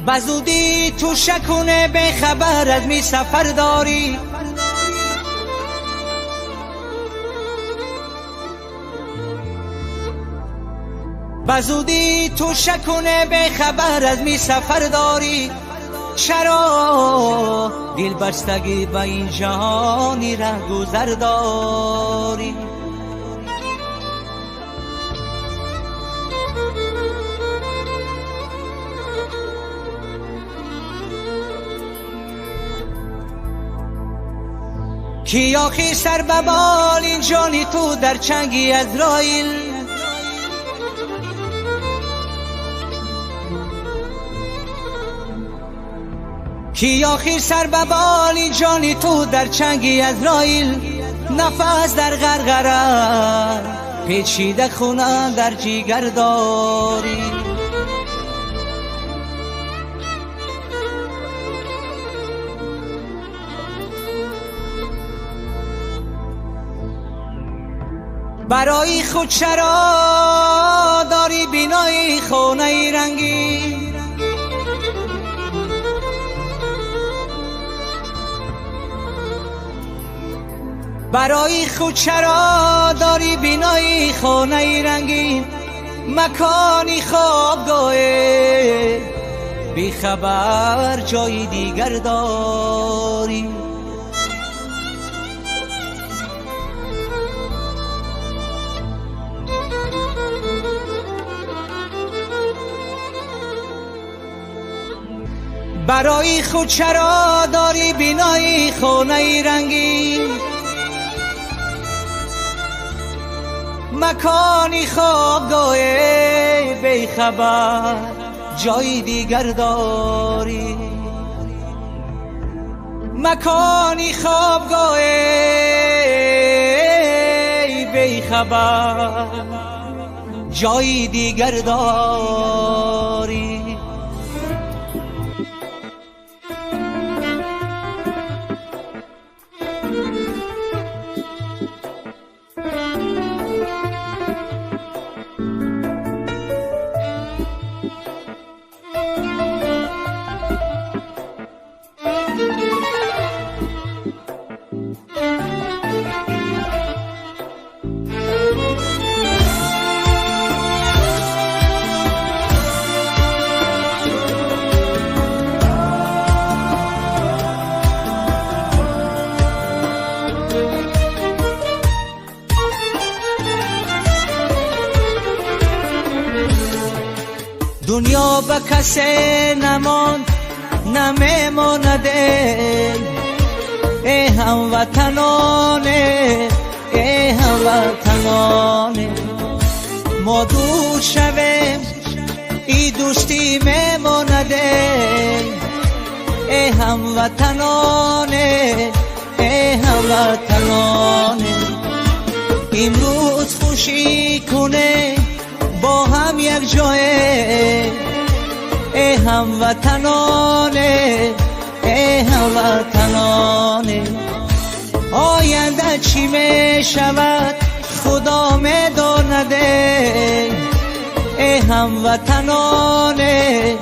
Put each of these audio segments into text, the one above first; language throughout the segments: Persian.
بزودی تو شکونه به خبر از می سفر داری، بزودی تو شکونه به خبر از می سفر داری. چرا دل بستگی به این جهانی ره گذر داری؟ کی آخی سر ببال این جانی تو در چنگی عزراییل؟ کی آخی سر ببال این جانی تو در چنگی عزراییل؟ نفس در غرغره پیچیده خونه در جیگر داری. برای خود چرا داری بینایی خونه رنگی؟ برای خود چرا داری بینایی خونه رنگی؟ مکانی خوابگاه بی خبر جای دیگر داری. برای خود چرا داری بینایی خونه رنگی؟ مکانی خوابگاه بی خبر جای دیگر داری. مکانی خوابگاه بی خبر جای دیگر داری. دنیا به کسی نماند نمیماند، ای هموطنانه ای هموطنانه. ما دور شویم ای دوستی میماند، ای هموطنانه ای هموطنانه. امروز خوشی کنه با هم یک جایه، ای هموطنانه ای هموطنانه. آینده چی می شود خدا می داند، ای هموطنانه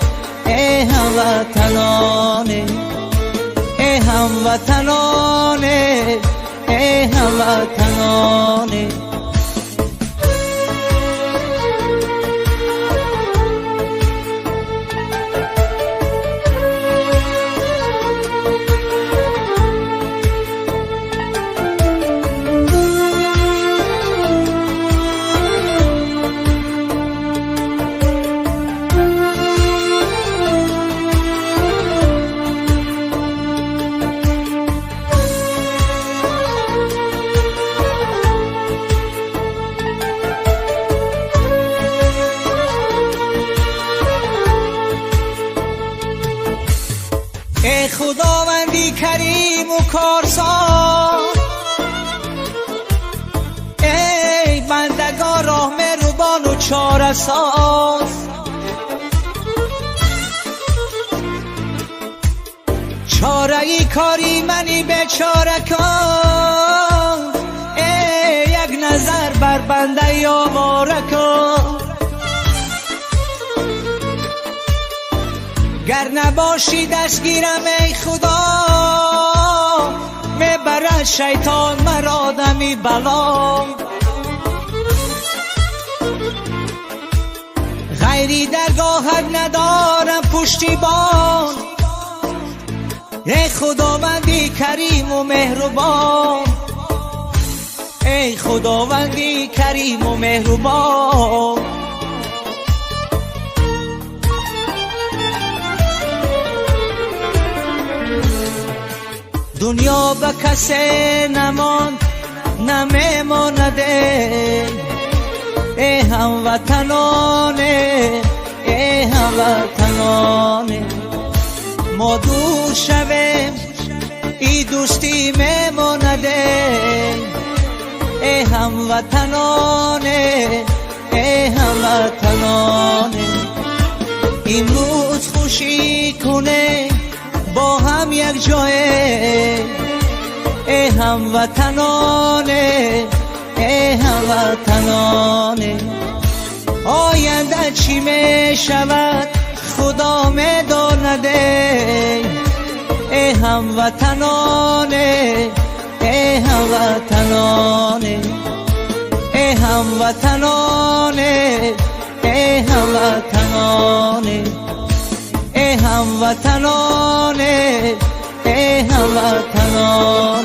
ای هموطنانه. ای هموطنانه ای هموطنانه. ای خداوندی کریم و کارساز، ای بندگان راه مهربان و چاره ساز. چاره ای کاری منی بیچاره کن، ای یک نظر بر بنده یا ماره کن. گر نباشی دستگیرم ای خدا، میبرد شیطان مرا دمی بلا. غیری درگاهت ندارم پشتیبان، ای خداوندی کریم و مهربان، ای خداوندی کریم و مهربان. دنیا به کسی نماند نمیماند، ای هموطنانه، ای هموطنانه. ما دور شویم ای دوستی میماند، ای هموطنانه، ای هموطنانه. امروز خوشی کنه با هم یک جایه، ای هموطنانه، ای هموطنانه. آینده چی می شود خدا می داند، ای هموطنانه، ای هموطنانه. ای هموطنانه، ای هموطنانه. ای هموطنانه، ای هموطنانه.